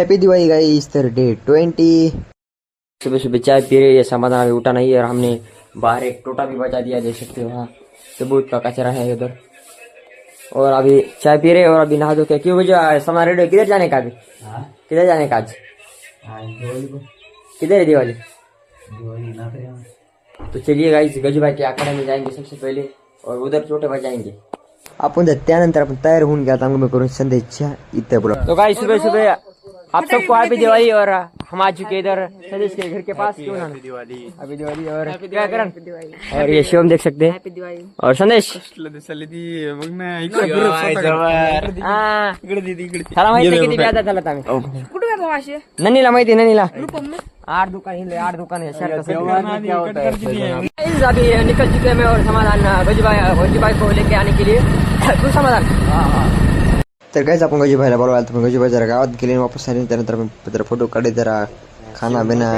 Happy Diwali guys. तर day 20 सुबह सुबह चाय पी रहे हैं। समाधान अभी उठा नहीं है और हमने बाहर एक टोटा भी बचा दिया, देख सकते हो वहाँ सबूत का कचरा है उधर। और अभी चाय पी रहे और अभी नहा धो के क्यों मुझे समाधान रेडियो किधर जाने का अभी? किधर जाने का आज? किधर है दिवाली? तो चलिए गाइस गजू भाई के आखड़ा में जाएंगे सबसे पहले और उधर छोटे भाई जाएंगे आपण त्यानंतर आपण तयार होऊन गया मैं करून संदेशच्या इथे बोला। तो गाइस सुबह सुबह आप सबको हैप्पी दिवाली। और हम आ चुके इधर संदेश के घर के पास। क्यों ना हैप्पी दिवाली और क्या करण और ये शिवम देख सकते हैं और संदेश ननीला माहिती ननीला 8 दुकान है शहर का। अभी निकल चुके हैं और समाधान गजू भाई को लेके आने के लिए तू समाधान। तर काहीच आपण गजू भाईला बोलवायला तर गजू भाई जरा गावात गेले वापस आले त्यानंतर जरा फोटो काढले जरा खाना बिना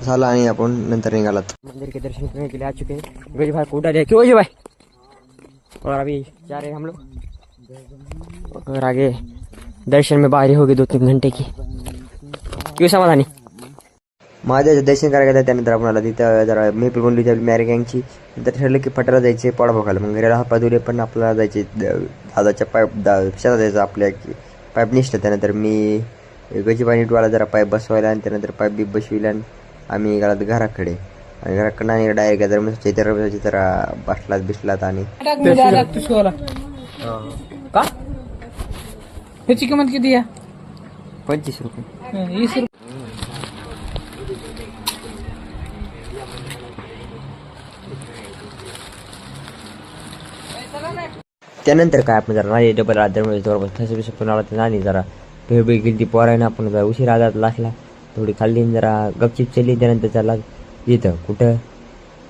झाला आणि आपण नंतर निघालात मंदिर के दर्शन करने के लिए आ चुके हैं। गजू भाई को उठा लिया क्यों गजू भाई और अभी जा रहे हैं हम लोग और आगे दर्शन में बाहरी होगी 2-3 घंटे की। क्यों समाधानी महादेवाचं दर्शन करायला गेलं त्यानंतर आपल्याला तिथं जरा मेपल बनली होती मॅरी गँगची। नंतर ठरलं की फटाला जायचे पाड बघायला मग घराला हात पाय पण आपल्याला जायचे दादाच्या पाईप शेतात जायचं आपल्या पाईप निसलं। त्यानंतर मी गजीबाई नीटवाला जरा पाईप बसवायला आणि त्यानंतर पाईप बी बसविला आणि आम्ही गेला घराकडे आणि घराकडनं आणि डायरेक्ट जरा मग चैत्र जरा बसलात आणि का ह्याची किंमत किती आहे? 25 रुपये 20 रुपये। त्यानंतर काय आपण जरा नाही डबल आदरमध्ये जवळपास ठसे पण आला तर नाही जरा भेळबेळ गेली ती पोरायनं आपण जरा उशीर आजात लागला थोडी खाल्ली जरा गपचिप चली। त्यानंतर त्याला इथं कुठं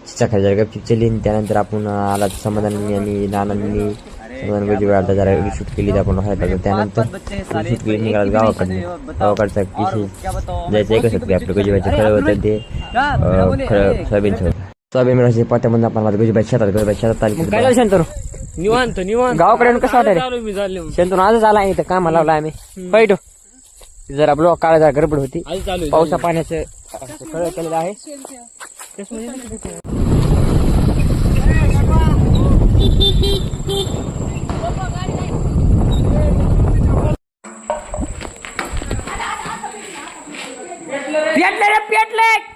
चिचा जरा गपचिप चली त्यानंतर आपण आला समाधानी आणि नानांनी समाधान गजू आता जरा शूट केली आपण व्हायला त्यानंतर शूट केली निघाला गावाकडचा विषय जायचं एकच होतं आपलं गजूबाईचं खरं होतं ते खरं सोयाबीनचं होतं। सोयाबीन मिळायचे पात्यामधून आपण माझं गजूबाई शेतात आली काय शांतरू निवांत गावाकडे कसं वाटत शेंतून आजच आला इथं कामाला लावला आम्ही पैठो जरा ब्लॉक काढा जरा गडबड होती पावसा पाण्याचं कळ केलेलं आहे। पेटले